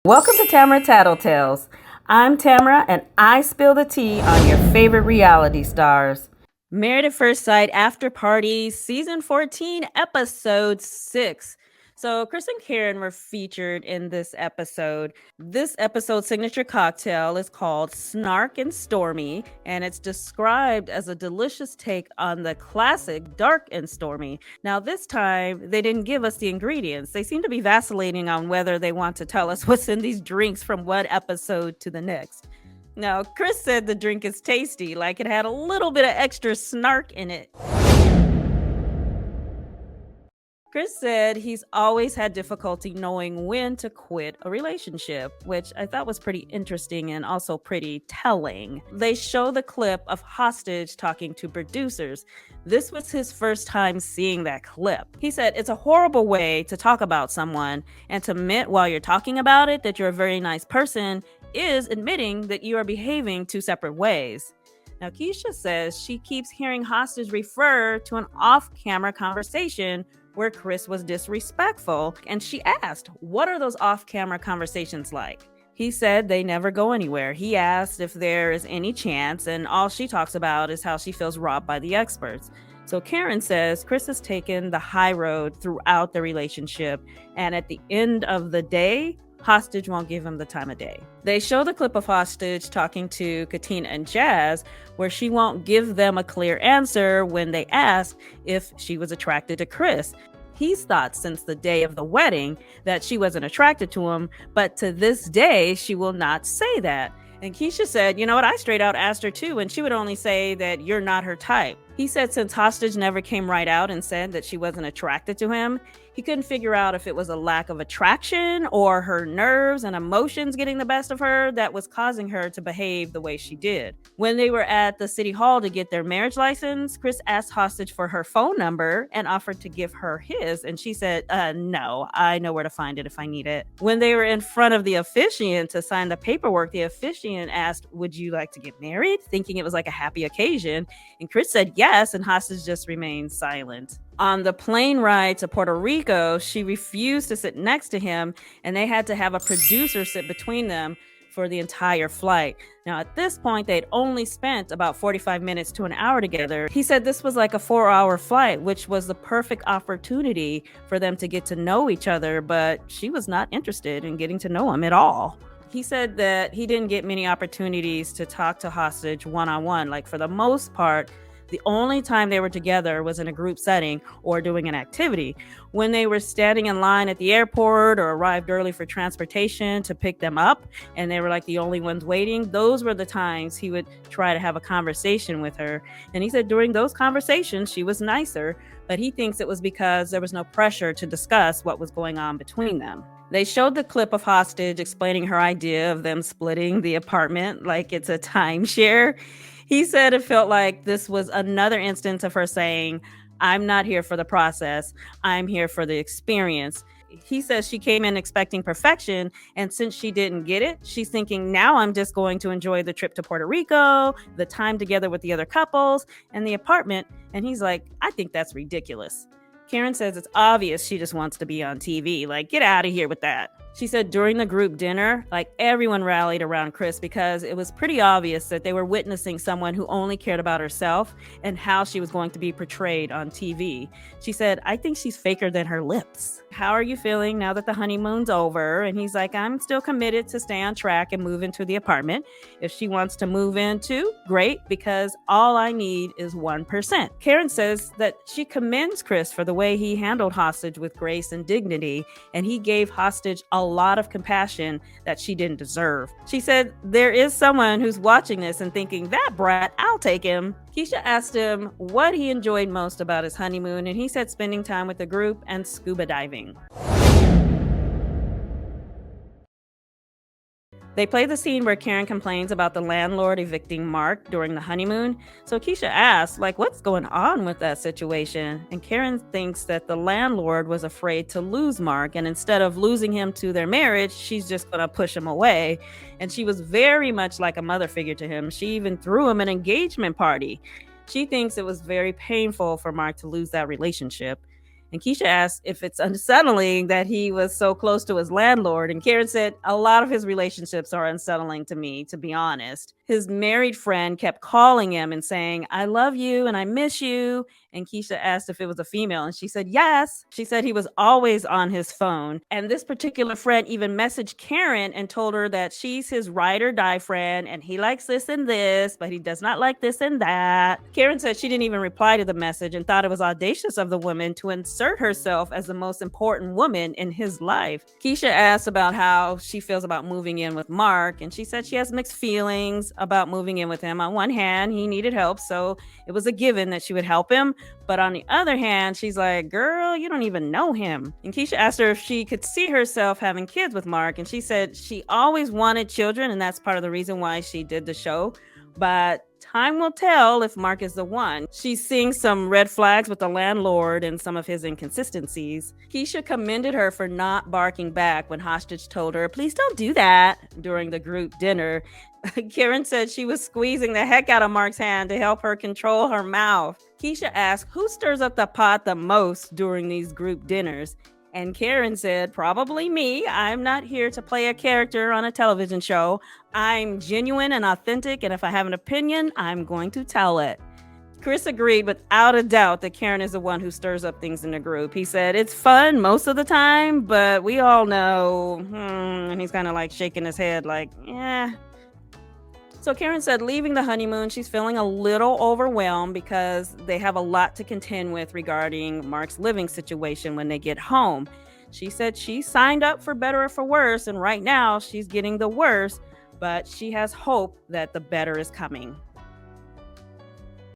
Welcome to Tamara Tattletales. I'm Tamara, and I spill the tea on your favorite reality stars. Married at First Sight After Party, Season 14, Episode 6. So Chris and Karen were featured in this episode. This episode's signature cocktail is called Snark and Stormy, and it's described as a delicious take on the classic Dark and Stormy. Now, this time, they didn't give us the ingredients. They seem to be vacillating on whether they want to tell us what's in these drinks from one episode to the next. Now, Chris said the drink is tasty, like it had a little bit of extra snark in it. Chris said he's always had difficulty knowing when to quit a relationship, which I thought was pretty interesting and also pretty telling. They show the clip of Hostage talking to producers. This was his first time seeing that clip. He said it's a horrible way to talk about someone, and to admit while you're talking about it that you're a very nice person is admitting that you are behaving two separate ways. Now, Keisha says she keeps hearing Hostage refer to an off-camera conversation where Chris was disrespectful, and she asked, what are those off-camera conversations like? He said they never go anywhere. He asked if there is any chance, and all she talks about is how she feels robbed by the experts. So Karen says Chris has taken the high road throughout the relationship, and at the end of the day, Hostage won't give him the time of day. They show the clip of Hostage talking to Katina and Jazz, where she won't give them a clear answer when they ask if she was attracted to Chris. He's thought since the day of the wedding that she wasn't attracted to him, but to this day, she will not say that. And Keisha said, you know what, I straight out asked her too, and she would only say that you're not her type. He said since Hostage never came right out and said that she wasn't attracted to him, he couldn't figure out if it was a lack of attraction or her nerves and emotions getting the best of her that was causing her to behave the way she did. When they were at the city hall to get their marriage license, Chris asked Hostage for her phone number and offered to give her his, and she said, no, I know where to find it if I need it. When they were in front of the officiant to sign the paperwork, the officiant asked, would you like to get married? Thinking it was like a happy occasion, and Chris said yes, and Hostage just remained silent. On the plane ride to Puerto Rico, she refused to sit next to him, and they had to have a producer sit between them for the entire flight. Now, at this point, they'd only spent about 45 minutes to an hour together. He said this was like a 4-hour flight, which was the perfect opportunity for them to get to know each other, but she was not interested in getting to know him at all. He said that he didn't get many opportunities to talk to Hostage one-on-one. Like, for the most part, the only time they were together was in a group setting or doing an activity. When they were standing in line at the airport or arrived early for transportation to pick them up, and they were like the only ones waiting, those were the times he would try to have a conversation with her. And he said during those conversations, she was nicer, but he thinks it was because there was no pressure to discuss what was going on between them. They showed the clip of Hostage explaining her idea of them splitting the apartment like it's a timeshare. He said it felt like this was another instance of her saying, I'm not here for the process, I'm here for the experience. He says she came in expecting perfection, and since she didn't get it, she's thinking, now I'm just going to enjoy the trip to Puerto Rico, the time together with the other couples, and the apartment. And he's like, I think that's ridiculous. Karen says it's obvious she just wants to be on TV. Like, get out of here with that. She said during the group dinner, like, everyone rallied around Chris because it was pretty obvious that they were witnessing someone who only cared about herself and how she was going to be portrayed on TV. She said, I think she's faker than her lips. How are you feeling now that the honeymoon's over? And he's like, I'm still committed to stay on track and move into the apartment. If she wants to move in too, great, because all I need is 1%. Karen says that she commends Chris for the way he handled Hostage with grace and dignity, and he gave Hostage a lot of compassion that she didn't deserve. She said there is someone who's watching this and thinking, that brat, I'll take him. Keisha asked him what he enjoyed most about his honeymoon, and he said spending time with the group and scuba diving. They play the scene where Karen complains about the landlord evicting Mark during the honeymoon. So Keisha asks, like, what's going on with that situation? And Karen thinks that the landlord was afraid to lose Mark, and instead of losing him to their marriage, she's just going to push him away. And she was very much like a mother figure to him. She even threw him an engagement party. She thinks it was very painful for Mark to lose that relationship. And Keisha asked if it's unsettling that he was so close to his landlord. And Karen said, a lot of his relationships are unsettling to me, to be honest. His married friend kept calling him and saying, I love you and I miss you. And Keisha asked if it was a female, and she said yes. She said he was always on his phone. And this particular friend even messaged Karen and told her that she's his ride or die friend, and he likes this and this, but he does not like this and that. Karen said she didn't even reply to the message and thought it was audacious of the woman to insert herself as the most important woman in his life. Keisha asked about how she feels about moving in with Mark, and she said she has mixed feelings about moving in with him. On one hand, he needed help, so it was a given that she would help him. But on the other hand, she's like, girl, you don't even know him. And Keisha asked her if she could see herself having kids with Mark. And she said she always wanted children, and that's part of the reason why she did the show. But time will tell if Mark is the one. She's seeing some red flags with the landlord and some of his inconsistencies. Keisha commended her for not barking back when Hostage told her, please don't do that, during the group dinner. Karen said she was squeezing the heck out of Mark's hand to help her control her mouth. Keisha asked who stirs up the pot the most during these group dinners. And Karen said, probably me. I'm not here to play a character on a television show. I'm genuine and authentic, and if I have an opinion, I'm going to tell it. Chris agreed without a doubt that Karen is the one who stirs up things in the group. He said, it's fun most of the time, but we all know, and he's kind of like shaking his head like, yeah. So Karen said leaving the honeymoon, she's feeling a little overwhelmed because they have a lot to contend with regarding Mark's living situation when they get home. She said she signed up for better or for worse, and right now she's getting the worst, but she has hope that the better is coming.